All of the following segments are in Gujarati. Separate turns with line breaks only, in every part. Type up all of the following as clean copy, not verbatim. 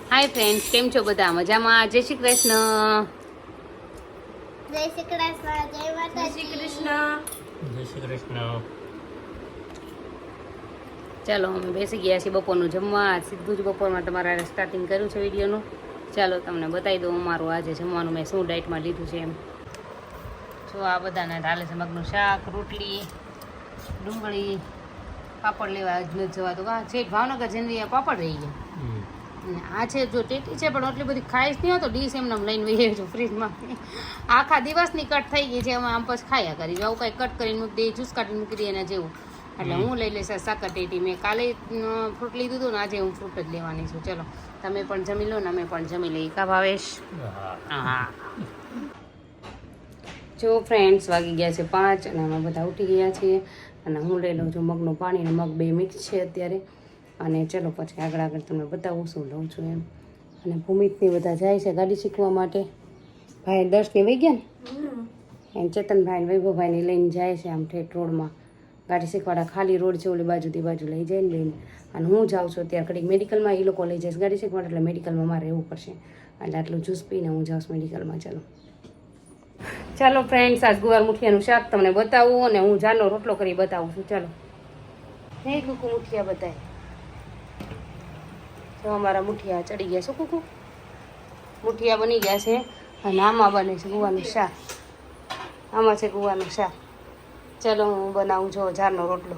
હાય ફ્રેન્ડ્સ, કેમ છો બધા? મજામાં? જય શ્રી કૃષ્ણ.
જય શ્રી કૃષ્ણ. જય માતાજી.
જય શ્રી કૃષ્ણ.
ચાલો, અમે બેસી ગયા છીએ બપોરનું જમવા. સીધું જ બપોરમાં તમારા સ્ટાર્ટિંગ કર્યું છે વિડીયોનું. ચાલો તમને બતાવી દઉં અમારું આજે જમવાનું મેં શું ડાયટમાં લીધું છે એમ. જો આ બધાને ઢાલે છે મગનું શાક, રોટલી, ડુંગળી, પાપડ લેવા જ નથી જવાતું. હા છે ભાવનગર જઈને પાપડ રહી ગયા. આ છે જો ટેટી છે પણ એટલી બધી ખાઈશ નહીં હોતો. ડીશ એમને લઈને વહી છું ફ્રીજમાં. આખા દિવસની કટ થઈ ગઈ છે. અમે આમ પછી ખાયા કરી આવું કાંઈ કટ કરીને મૂકી દઈએ, જ્યુસ કાઢીને મૂકી દઈએ એના જેવું. એટલે હું લઈ લઈશ સાકર ટેટી. મેં કાલે ફ્રૂટ લીધું હતું ને આજે હું ફ્રૂટ જ લેવાની છું. ચલો તમે પણ જમી લો ને અમે પણ જમી લઈએ. કા ભાવેશ? હા. જો ફ્રેન્ડ્સ વાગી ગયા છે 5 અને અમે બધા ઉઠી ગયા છીએ. અને હું લઈ લઉં છું મગનું પાણી અને મગ બે મિક્સ છે અત્યારે. અને ચલો પછી આગળ તમને બતાવું શું લઉં છું એમ. અને ભૂમિતની બધા જાય છે ગાડી શીખવા માટે. ભાઈ દર્શને વહી ગયા ને એમ ચેતનભાઈ વૈભવભાઈને લઈને જાય છે આમ ઠેઠ રોડમાં. ગાડી શીખવાડા ખાલી રોડ છે ઓલી બાજુથી બાજુ લઈ જાય ને લઈને. અને હું જાઉં છું અત્યારે ઘડીક મેડિકલમાં. એ લોકો લઈ જઈશ ગાડી શીખવાડ એટલે મેડિકલમાં મારે રહેવું પડશે. એટલે આટલું જ્યુસ પીને હું જાઉં મેડિકલમાં. ચાલો ફ્રેન્ડ્સ, આજ ગુવાર મુઠિયાનું શાક તમને બતાવું અને હું જાનો રોટલો કરી બતાવું છું. ચાલો હે કુકુ મુઠિયા બતાય. તો અમારા મુઠિયા ચડી ગયા. શું કુકુ? મુઠિયા બની ગયા છે અને આમાં બને છે ગુવાનું શાક. આમાં છે ગુવાનું શાક. ચલો હું બનાવું જો જારનો રોટલો.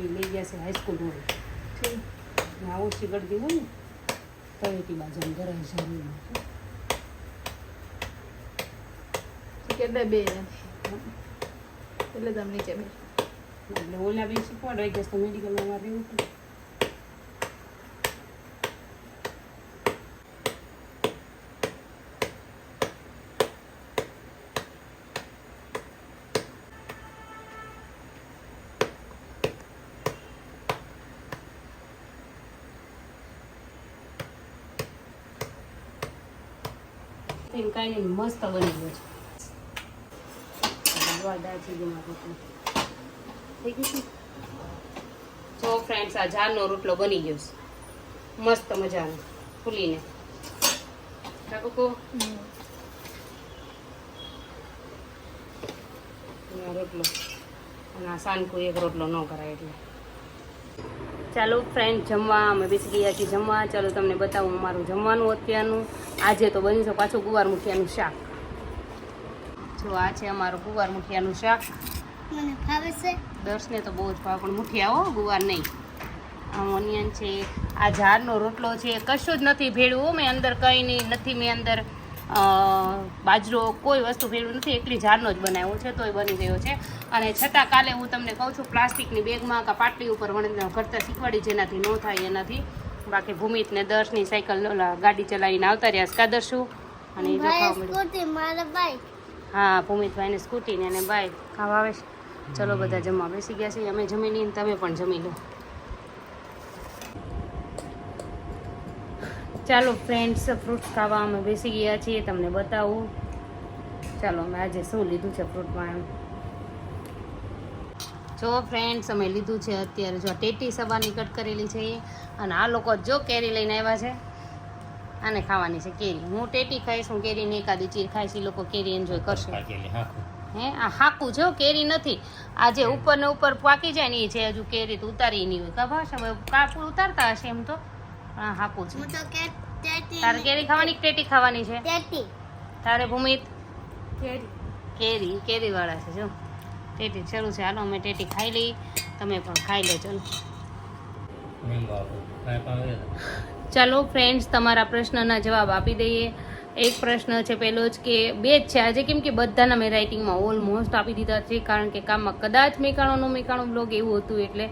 લઈ ગયા છે હાઈસ્કૂલ હોય ઓછી ગળદી હોય ને તળેટી બાજુ ગરાય
બે એટલે તમે નીચે બે
એટલે ઓલા બી શીખવાડવાઈ ગયા તો મેડિકલમાં મારે રહેવું પડે. કાંઈ નહીં, મસ્ત બની ગયો છે. જો ફ્રેન્ડ્સ, આ જારનો રોટલો બની ગયો છે મસ્ત મજાનો ફૂલીને. રોટલો અને આ સાનકુ એક રોટલો ન કરાય એટલે. ચાલો ફ્રેન્ડ, જમવા અમે બેસી ગયા છીએ જમવા. ચાલો તમને બતાવું અમારું જમવાનું અત્યારનું. આજે તો બની છે પાછું ગુવાર મુઠિયાનું શાક. જો આ છે અમારું ગુવાર મુઠિયાનું શાક.
મને ભાવે છે.
દર્શને તો બહુ જ ભાવે પણ મુઠિયા હો, ગુવાર નહીં. આ ઓનિયન છે, આ ઝાડનો રોટલો છે, કશું જ નથી ભેળવું. મેં અંદર કંઈ નહીં નથી, મેં અંદર બાજરો કોઈ વસ્તુ ભેળવું નથી. એકલી ઝાડનો જ બનાવ્યો છે તોય બની ગયો છે. અને છતાં કાલે હું તમને કહું છું પ્લાસ્ટિકની બેગમાં કે પાટલી ઉપર કરતા શીખવાડી જેનાથી ન થાય એનાથી. બાકી ભૂમિતને દર્શની સાયકલ ગાડી ચલાવીને આવતા રહ્યા કાદરશું. અને જો ખાવા મળ્યું. હા, ભૂમિતભાઈને સ્કૂટી ને એને બાઇક ખાવા આવે છે. ચલો બધા જમવા બેસી ગયા છીએ. અમે જમી લઈને તમે પણ જમી લો. ચાલો ફ્રેન્ડ્સ, ફ્રૂટ્સ ખાવા અમે બેસી ગયા છીએ, તમને બતાવું. ચાલો અમે આજે શું લીધું છે ફ્રૂટમાં એમ. જો ફ્રેન્ડ્સ, અમે લીધું છે અત્યારે જો ટેટી સવારની કટ કરેલી છે અને આ લોકો જો કેરી લઈને આવ્યા છે. આને ખાવાની છે કેરી. હું ટેટી ખાઈશ, હું કેરીને એકાદી ચીર ખાઈશ, એ લોકો કેરી એન્જોય કરશે. હે આ હાકું જો કેરી નથી. આ જે ઉપર ને ઉપર પાકી જાય ને એ છે, હજુ કેરી તો ઉતારી નહીં હોય. ખબર છે હવે કાપડ ઉતારતા હશે એમ તો. હા હાકું છે.
હું તો ટેટી
તારે કેરી ખાવાની કે ટેટી ખાવાની છે?
ટેટી
તારે ભૂમિત
કેરી
કેરી વાળા છે જો. ટેટી શરૂ છે, હાલો અમે ટેટી ખાઈ લઈ, તમે પણ ખાઈ લો. ચલો ચાલો ફ્રેન્ડ્સ, તમારા પ્રશ્નના જવાબ આપી દઈએ. એક પ્રશ્ન છે પહેલો જ કે બે જ છે આજે, કેમ કે બધાના મેં રાઇટિંગમાં ઓલમોસ્ટ આપી દીધા છે, કારણ કે કામમાં કદાચ મેકાણો બ્લોગ એવું હતું એટલે.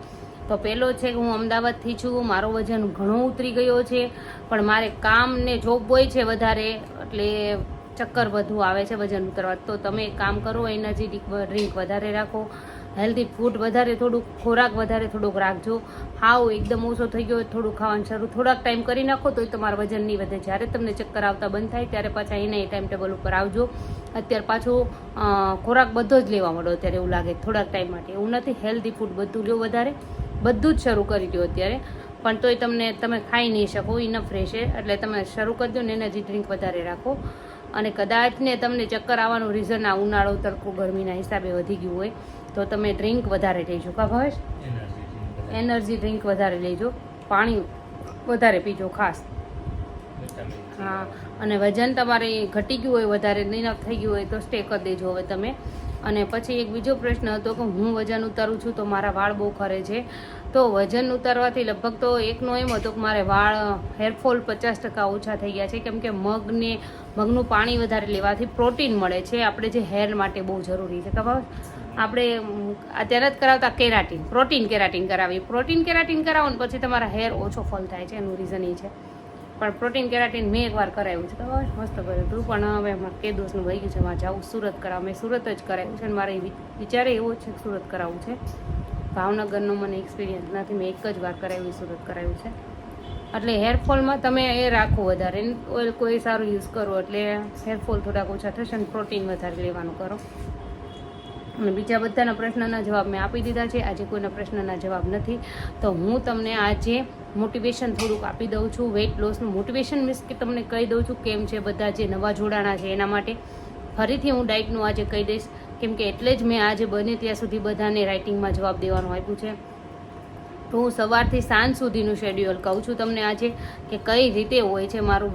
તો પહેલો છે કે હું અમદાવાદથી છું, મારો વજન ઘણો ઉતરી ગયો છે, પણ મારે કામ ને જોબ હોય છે વધારે, એટલે ચક્કર વધુ આવે છે વજન ઉતરવા. તો તમે એક કામ કરો, એનર્જી ડ્રિંક વધારે રાખો, હેલ્ધી ફૂડ વધારે, થોડુંક ખોરાક વધારે થોડુંક રાખજો. હાવ એકદમ ઓછો થઈ ગયો થોડુંક ખાવાનું શરૂ થોડાક ટાઈમ કરી નાખો તો તમારું વજન નહીં વધે. જ્યારે તમને ચક્કર આવતા બંધ થાય ત્યારે પાછા એને ટાઈમ ટેબલ ઉપર આવજો. અત્યારે પાછું ખોરાક બધો જ લેવા માંડો અત્યારે એવું લાગે થોડાક ટાઈમ માટે. એવું નથી, હેલ્ધી ફૂડ બધું લો વધારે, બધું જ શરૂ કરી દો અત્યારે. પણ તોય તમે ખાઈ નહીં શકો, ઇનફ રહેશે, એટલે તમે શરૂ કરી દો ને એનર્જી ડ્રિંક વધારે રાખો. અને કદાચ ને તમને ચક્કર આવવાનું રીઝન આ ઉનાળો તડકો ગરમીના હિસાબે વધી ગયું હોય તો તમે ડ્રિંક વધારે લેજો. કા ભાવેશ? એનર્જી ડ્રિંક વધારે લેજો, પાણી વધારે પીજો ખાસ. હા, અને વજન તમારે ઘટી ગયું હોય વધારે ઇનફ થઈ ગયું હોય તો સ્ટે કરી દેજો હવે તમે. અને પછી એક બીજો પ્રશ્ન હતો કે હું વજન ઉતારું છું તો મારા વાળ બહુ ખરે છે. તો વજન ઉતારવાથી લગભગ તો એકનો એમ હતો કે મારે વાળ હેરફોલ 50% ઓછા થઈ ગયા છે, કેમ કે મગનું પાણી વધારે લેવાથી પ્રોટીન મળે છે, આપણે જે હેર માટે બહુ જરૂરી છે. ખબર? આપણે અત્યારે જ કરાવતા કેરાટીન, પ્રોટીન કેરાટીન કરાવી. પ્રોટીન કેરાટીન કરાવો ને પછી તમારા હેર ઓછો ફોલ થાય છે, એનું રીઝન એ છે. પણ પ્રોટીન કેરાટીન મેં એકવાર કરાવ્યું છે, ખબર? મસ્ત કર્યું હતું. પણ હવે કે દોસ્તનું વહી ગયું છે, મારે જાઉં સુરત કરાવવા. મેં સુરત જ કરાવ્યું છે અને મારે વિચારે એવો છે કે સુરત કરાવવું છે. ભાવનગરનો મને એક્સપિરિયન્સ નથી, મેં એક જ વાર કરાવ્યું, સુરત કરાવ્યું છે. એટલે હેરફોલમાં તમે એ રાખો વધારે, ઓઇલ કોઈ સારું યુઝ કરો એટલે હેરફોલ થોડાક ઓછા થશે અને પ્રોટીન વધારે લેવાનું કરો. અને બીજા બધાના પ્રશ્નના જવાબ મેં આપી દીધા છે. આજે કોઈના પ્રશ્નના જવાબ નથી, તો હું તમને આજે મોટિવેશન થોડુંક આપી દઉં છું. વેઇટ લોસનું મોટિવેશન મીન્સ કે તમને કહી દઉં છું કેમ છે. બધા જે નવા જોડાણા છે એના માટે ફરીથી હું ડાયટનું આજે કહી દઈશ, કેમ કે એટલે જ મેં આજે બને ત્યાં સુધી બધાને રાઇટિંગમાં જવાબ દેવાનું આપ્યું છે. તો હું સવારથી સાંજ સુધીનું શેડ્યુલ કહું છું તમને આજે કે કઈ રીતે હોય છે મારું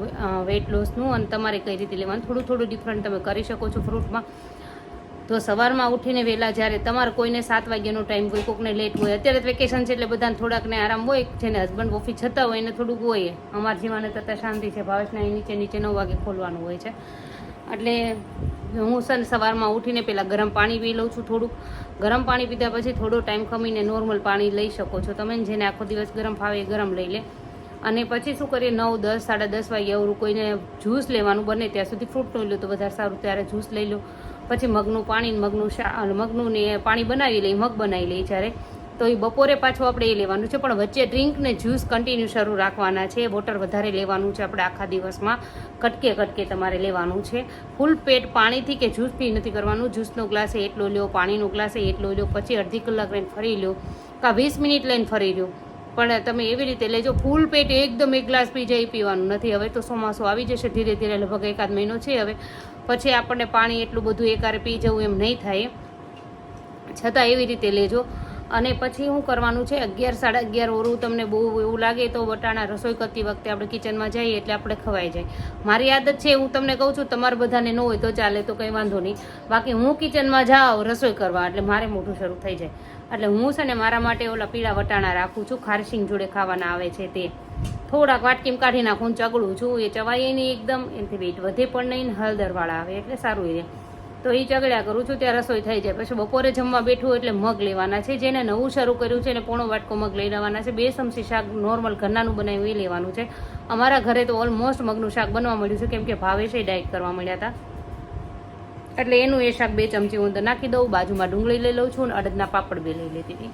વેઇટ લોસનું, અને તમારે કઈ રીતે લેવાનું. થોડું ડિફરન્ટ તમે કરી શકો છો ફ્રૂટમાં. તો સવારમાં ઉઠીને વહેલા, જ્યારે તમારે કોઈને 7 વાગ્યાનો ટાઈમ હોય, કોઈકને લેટ હોય, અત્યારે વેકેશન છે એટલે બધાને થોડાકને આરામ હોય, જેને હસબન્ડ ઓફિસ જતા હોય એને થોડુંક હોય. અમારા જીવાને તથા શાંતિ છે, ભાવેશના નીચે 9 વાગે ખોલવાનું હોય છે. એટલે હું છે સવારમાં ઉઠીને પહેલાં ગરમ પાણી પી લઉં છું. થોડુંક ગરમ પાણી પીધા પછી થોડો ટાઈમ ખમીને નોર્મલ પાણી લઈ શકો છો તમે, જેને આખો દિવસ ગરમ ફાવે એ ગરમ લઈ લે. અને પછી શું કરીએ, 9, 10, 10:30 વાગે એવું કોઈને જ્યુસ લેવાનું બને ત્યાં સુધી ફ્રૂટનું લો તો વધારે સારું, ત્યારે જ્યુસ લઈ લો. પછી મગનું પાણી, મગનું ને પાણી બનાવી લઈ, મગ બનાવી લઈ જ્યારે, તો એ બપોરે પાછું આપણે એ લેવાનું છે. પણ વચ્ચે ડ્રિંક ને જ્યુસ કન્ટિન્યુ શરૂ રાખવાના છે. વોટર વધારે લેવાનું છે આપણે આખા દિવસમાં, કટકે તમારે લેવાનું છે. ફૂલ પેટ પાણીથી કે જ્યુસથી નથી કરવાનું. જ્યુસનો ગ્લાસ એટલો લો, પાણીનો ગ્લાસ એટલો લો, પછી અડધી કલાક લઈને ફરી લો, કાં 20 મિનિટ લઈને ફરી લો. પણ તમે એવી રીતે લેજો, ફૂલ પેટ એકદમ એક ગ્લાસ પી જાય પીવાનું નથી. હવે તો ચોમાસું આવી જશે ધીરે ધીરે, લગભગ 1 મહિનો છે હવે, પછી આપણને પાણી એટલું બધું એકારે પી જવું એમ નહીં થાય, છતાં એવી રીતે લેજો. અને પછી શું કરવાનું છે, 11, 11:30 ઓરું તમને બહુ એવું લાગે તો વટાણા રસોઈ કરતી વખતે આપણે કિચનમાં જઈએ એટલે આપણે ખવાઈ જાય. મારી આદત છે, હું તમને કહું છું, તમારે બધાને ન હોય તો ચાલે, તો કંઈ વાંધો નહીં. બાકી હું કિચનમાં જાઉં રસોઈ કરવા એટલે મારે મોઢું શરૂ થઈ જાય. એટલે હું છે ને મારા માટે ઓલા પીળા વટાણા રાખું છું, ખારશીંગ જોડે ખાવાના આવે છે તે. થોડાક વાટકીમાં કાઢી નાખું, ચગડું છું, એ ચવાય નહીં એકદમ, એનાથી વેઇટ વધે પણ નહીં, હળદરવાળા આવે એટલે સારું રહે. તો એ ચગડ્યા કરું છું, ત્યાં રસોઈ થઈ જાય. પછી બપોરે જમવા બેઠું એટલે મગ લેવાના છે. જેને નવું શરૂ કર્યું છે એને પોણો વાટકો મગ લઈ લેવાના છે. 2 ચમચી શાક નોર્મલ ઘરનાનું બનાવ્યું એ લેવાનું છે. અમારા ઘરે તો ઓલમોસ્ટ મગનું શાક બનવા મળ્યું છે, કેમ કે ભાવે છે ડાયટ કરવા મળ્યા હતા, એટલે એનું એ શાક 2 ચમચી હું નાખી દઉં. બાજુમાં ડુંગળી લઈ લઉં છું અને અડદના પાપડ 2 લઈ લેતી હતી.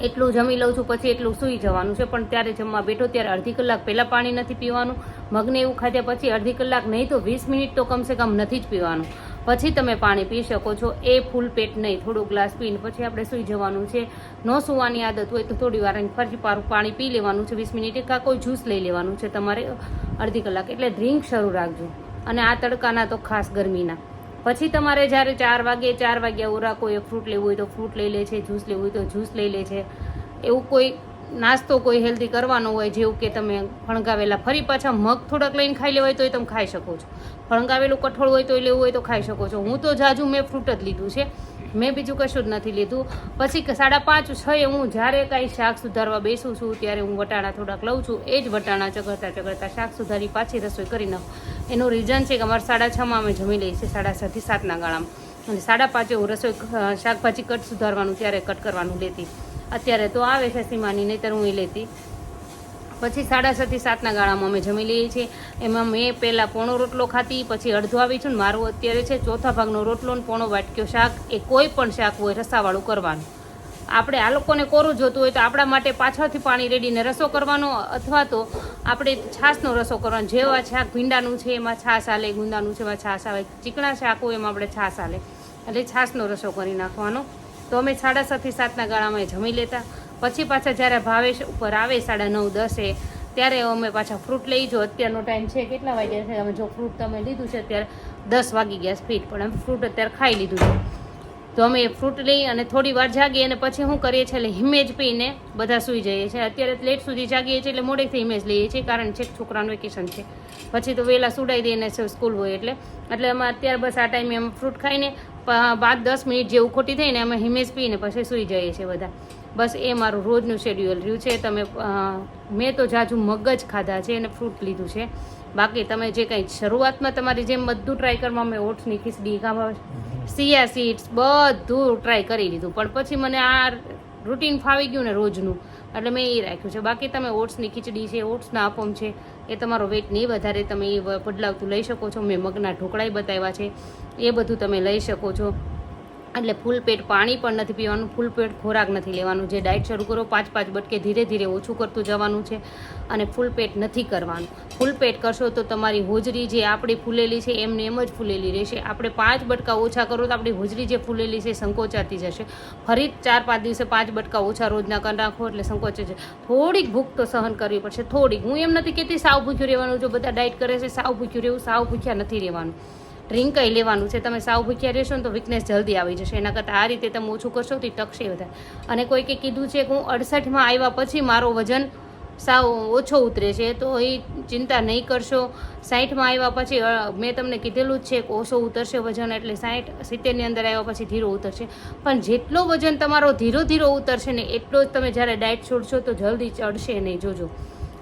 એટલું જમી લઉં છું, પછી એટલું સૂઈ જવાનું છે. પણ ત્યારે જમવા બેઠો ત્યારે અડધી કલાક પહેલાં પાણી નથી પીવાનું. મગને એવું ખાધ્યા પછી અડધી કલાક નહીં તો 20 મિનિટ તો કમસે કમ નથી જ પીવાનું. પછી તમે પાણી પી શકો છો. એ ફૂલ પેટ નહીં, થોડો ગ્લાસ પીને પછી આપણે સૂઈ જવાનું છે. ન સૂવાની આદત હોય તો થોડી વાર ફરી પાણી પી લેવાનું છે 20 મિનિટે, કાં કોઈ જ્યુસ લઈ લેવાનું છે તમારે અડધી કલાક. એટલે ડ્રિંક શરૂ રાખજો. અને આ તડકાના તો ખાસ ગરમીના. પછી તમારે જ્યારે 4 વાગ્યા ઓરા કોઈ ફ્રૂટ લેવું હોય તો ફ્રૂટ લઈ લે છે, જ્યુસ લેવું હોય તો જ્યુસ લઈ લે છે. એવું કોઈ નાસ્તો કોઈ હેલ્ધી કરવાનો હોય, જેવું કે તમે ફણગાવેલા ફરી પાછા મગ થોડાક લઈને ખાઈ લેવાય તો તમે ખાઈ શકો છો. ફણગાવેલું કઠોળ હોય તો લેવું હોય તો ખાઈ શકો છો. હું તો જાજુ મેં ફ્રૂટ જ લીધું છે, મેં બીજું કશું જ નથી લીધું. પછી 5:30-6 હું જ્યારે કાંઈ શાક સુધારવા બેસું છું ત્યારે હું વટાણા થોડાક લઉં છું. એ જ વટાણા ચગડતા શાક સુધારી પાછી રસોઈ કરી નાખું. એનું રીઝન છે કે અમારે 6:30 અમે જમી લઈએ છીએ, 6:30 થી 7ના ગાળામાં. અને 5:30 હું રસોઈ શાકભાજી કટ સુધારવાનું ત્યારે કટ કરવાનું લેતી. અત્યારે તો આવે છે સીમાની, નહીંતર હું એ લેતી. પછી 6:30 થી 7ના ગાળામાં અમે જમી લઈએ છીએ. એમાં મેં પહેલાં પોણો રોટલો ખાતી, પછી અડધો આવી છું. મારું અત્યારે છે ચોથા ભાગનો રોટલો ને પોણો વાટક્યો શાક. એ કોઈ પણ શાક હોય રસાવાળું કરવાનું. આપણે આ લોકોને કોરું જોતું હોય તો આપણા માટે પાછળથી પાણી રેડીને રસો કરવાનો, અથવા તો આપણે છાશનો રસો કરવાનો. જેવા શાક ભીંડાનું છે એમાં છાશ આલે, ગુંદાનું છે એમાં છાશ આવે, ચીકણા શાક હોય એમાં આપણે છાશ આલે, એટલે છાશનો રસો કરી નાખવાનો. તો અમે 6:30 થી 7ના ગાળામાં જમી લેતા. પછી પાછા જ્યારે ભાવેશ ઉપર આવે 9:30-10 ત્યારે અમે પાછા ફ્રૂટ લઈ. જો અત્યારનો ટાઈમ છે કેટલા વાગ્યા છે, અમે જો ફ્રૂટ તમે લીધું છે અત્યારે 10 વાગી ગયા સ્પીડ, પણ અમે ફ્રૂટ અત્યારે ખાઈ લીધું છે. તો અમે ફ્રૂટ લઈ અને થોડી વાર જાગીએ અને પછી શું કરીએ છીએ, એટલે હિમેજ પીને બધા સૂઈ જઈએ છીએ. અત્યારે લેટ સુધી જાગીએ છીએ એટલે મોડેથી હિમેજ લઈએ છીએ, કારણ છે છોકરાનું વેકેશન છે. પછી તો વહેલા સુડાઈ દઈને સ્કૂલ હોય એટલે અમે અત્યારે બસ આ ટાઈમે અમે ફ્રૂટ ખાઈને 5-10 મિનિટ જેવું ખોટી થઈને અમે હિમેજ પીને પછી સૂઈ જઈએ છીએ બધા. બસ એ મારું રોજનું શેડ્યુઅલ રહ્યું છે. મેં તો જાજુ મગ જ ખાધા છે અને ફ્રૂટ લીધું છે. બાકી તમે જે કંઈ શરૂઆતમાં તમારી જેમ બધું ટ્રાય કરવા, મેં ઓટ્સની ખીચડી, સિયા સીડ્સ બધું ટ્રાય કરી લીધું, પણ પછી મને આ રૂટીન ફાવી ગયું ને રોજનું, એટલે મેં એ રાખ્યું છે. બાકી તમે ઓટ્સની ખીચડી છે, ઓટ્સના અપમ છે, એ તમારો વેટ નહીં વધારે, તમે એ બદલાવતું લઈ શકો છો. મેં મગના ઢોકળાઈ બતાવ્યા છે, એ બધું તમે લઈ શકો છો. એટલે ફૂલ પેટ પાણી પણ નથી પીવાનું, ફૂલ પેટ ખોરાક નથી લેવાનું. જે ડાયટ શરૂ કરો 5-5 બટકે ધીરે ધીરે ઓછું કરતું જવાનું છે. અને ફૂલ પેટ નથી કરવાનું. ફૂલ પેટ કરશો તો તમારી હોજરી જે આપણી ફૂલેલી છે એમને એમ જ ફૂલેલી રહેશે. આપણે 5 બટકા ઓછા કરો તો આપણી હોજરી જે ફૂલેલી છે સંકોચાતી જશે. ફરી 4-5 દિવસે 5 બટકા ઓછા રોજના કરી નાખો એટલે સંકોચે છે. થોડીક ભૂખ તો સહન કરવી પડશે, થોડીક. હું એમ નથી કહેતી સાવ ભૂખ્યું રહેવાનું. જો બધા ડાયટ કરે છે સાવ ભૂખ્યું રહેવું, સાવ ભૂખ્યા નથી રહેવાનું. ડ્રિંક કંઈ લેવાનું છે. તમે સાવ ભૂખ્યા રહેશો ને તો વીકનેસ જલ્દી આવી જશે. એના કરતાં આ રીતે તમે ઓછું કરશો તો ટકશે વધારે. અને કોઈકે કીધું છે કે હું 68માં આવ્યા પછી મારો વજન સાવ ઓછો ઉતરે છે, તો એ ચિંતા નહીં કરશો. 60માં આવ્યા પછી મેં તમને કીધેલું જ છે કે ઓછો ઉતરશે વજન, એટલે 60-70ની અંદર આવ્યા પછી ધીરો ઉતરશે. પણ જેટલો વજન તમારો ધીરો ઉતરશે ને એટલો જ તમે જ્યારે ડાયટ છોડશો તો જલ્દી ચડશે નહીં. જોજો,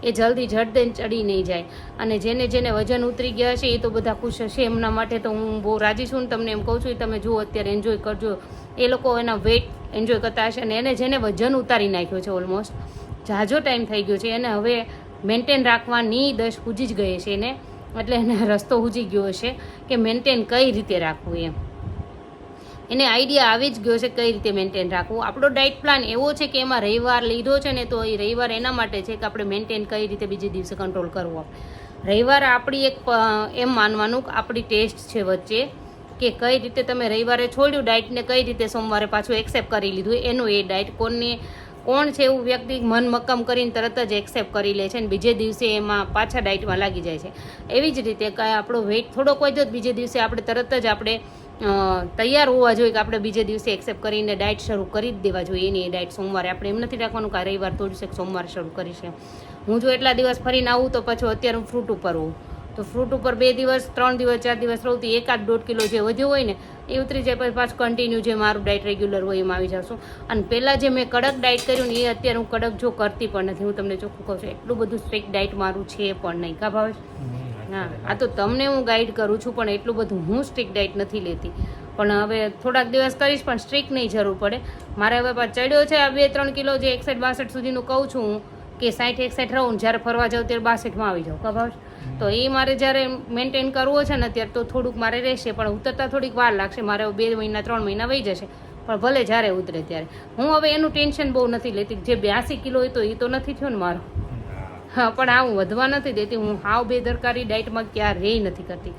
એ જલ્દી ઝડદેન ચડી નહીં જાય. અને જેને વજન ઉતરી ગયા છે એ તો બધા ખુશ હશે. એમના માટે તો હું બહુ રાજી છું ને તમને એમ કહું છું, તમે જુઓ અત્યારે એન્જોય કરજો. એ લોકો એના વેટ એન્જોય કરતા હશે. અને જેને વજન ઉતારી નાખ્યો છે, ઓલમોસ્ટ ઝાઝો ટાઈમ થઈ ગયો છે, એને હવે મેન્ટેન રાખવાની દશ પૂજી જ ગઈ છે એને, એટલે એને રસ્તો પૂજી ગયો હશે કે મેન્ટેન કઈ રીતે રાખવું એમ. એને આઈડિયા આવી જ ગયો છે કઈ રીતે મેન્ટેન રાખવું. આપણો ડાયટ પ્લાન એવો છે કે એમાં રવિવાર લીધો છે ને, તો એ રવિવાર એના માટે છે કે આપણે મેન્ટેન કઈ રીતે બીજે દિવસે કંટ્રોલ કરવો. રવિવાર આપણી એક એમ માનવાનું કે આપણી ટેસ્ટ છે વચ્ચે, કે કઈ રીતે તમે રવિવારે છોડ્યું ડાયટને, કઈ રીતે સોમવારે પાછું એક્સેપ્ટ કરી લીધું એનું. એ ડાયટ કોણ છે એવું વ્યક્તિ મન મક્કમ કરીને તરત જ એક્સેપ્ટ કરી લે છે ને બીજે દિવસે એમાં પાછા ડાયટમાં લાગી જાય છે. એવી જ રીતે આપણો વેઇટ થોડોક હોય તો બીજે દિવસે આપણે તરત જ આપણે તૈયાર હોવા જોઈએ કે આપણે બીજે દિવસે એક્સેપ્ટ કરીને ડાયટ શરૂ કરી જ દેવા જોઈએ. એની ડાયટ સોમવારે આપણે એમ નથી રાખવાનું કે રવિવાર તોડશે કે સોમવારે શરૂ કરીશ. હું જો એટલા દિવસ ફરીને આવું તો પછી અત્યારે હું ફ્રૂટ ઉપર હોઉં, તો ફ્રૂટ ઉપર 2 દિવસ 3 દિવસ 4 દિવસ રહું તો 1-1.5 કિલો જે વધ્યો હોય ને એ ઉતરી જાય. પછી પાછું કન્ટિન્યુ જે મારું ડાયટ રેગ્યુલર હોય એમાં આવી જાશું. અને પહેલાં જે મેં કડક ડાયટ કર્યું ને એ અત્યારે હું કડક જો કરતી પણ નથી. હું તમને ચોખ્ખું કહું છું, એટલું બધું સ્ટ્રિક્ટ ડાયટ મારું છે પણ નહીં. કા ભાવેશ? હા, આ તો તમને હું ગાઈડ કરું છું, પણ એટલું બધું હું સ્ટ્રિક્ટ ડાયટ નથી લેતી. પણ હવે થોડાક દિવસ કરીશ, પણ સ્ટ્રિક્ટ નહીં જરૂર પડે. મારે હવે પાછો ચડ્યો છે આ 2-3 કિલો, જે 61-62 સુધીનું કહું છું હું કે 60-61 રહું, જ્યારે ફરવા જાઉં ત્યારે 62માં આવી જાઉં. ખબર? તો એ મારે જ્યારે મેન્ટેન કરવો છે ને અત્યારે તો થોડુંક મારે રહેશે, પણ ઉતરતા થોડીક વાર લાગશે. મારે 2 મહિના 3 મહિના વહી જશે, પણ ભલે જ્યારે ઉતરે ત્યારે. હું હવે એનું ટેન્શન બહુ નથી લેતી. જે 82 કિલો હોય તો એ તો નથી થયો ને મારો. હા, પણ આ હું વધવા નથી દેતી. હું હાવ બેદરકારી ડાયટમાં ક્યારેય નથી કરતી.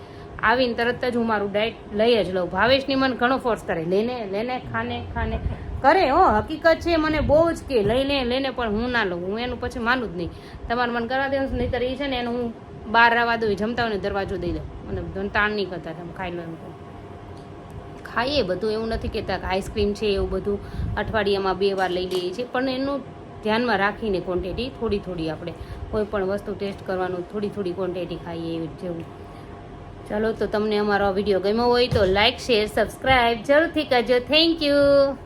આવીને તરત જ હું મારું ડાયટ લઈ જ લઉં. ભાવેશની મને ઘણો ફોર્સ કરે, લેને ખાને કરે. હો, હકીકત છે, મને બહુ જ કે લઈને પણ હું ના લઉં. હું એનું પછી માનું જ નહીં. તમારે મને કરા દેવું નહીંતર એ છે ને એનું હું બહાર રહેવા દઉં, જમતા હોય ને દરવાજો દઈ દઉં. મને તાણ નહીં કરતા, તમે ખાઈ લો એમ કહું. ખાઈએ બધું, એવું નથી કહેતા કે આઈસ્ક્રીમ છે એવું બધું અઠવાડિયામાં 2 વાર લઈ લઈએ છીએ, પણ એનું ધ્યાનમાં રાખીને ક્વોન્ટિટી થોડી આપણે કોઈ પણ વસ્તુ ટેસ્ટ કરવાનું થોડી ક્વોન્ટિટી ખાઈએ એવી જેવું. ચાલો, તો તમને અમારો વિડીયો ગમ્યો હોય તો લાઈક, શેર, સબસ્ક્રાઈબ જરૂરથી કરજો. Thank you.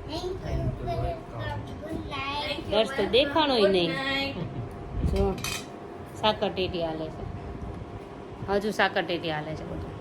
દર્શ તો દેખાણો નહીં. જો સાકર ટેટી હાલે છે, હજુ સાકર ટેટી હાલે છે બધું.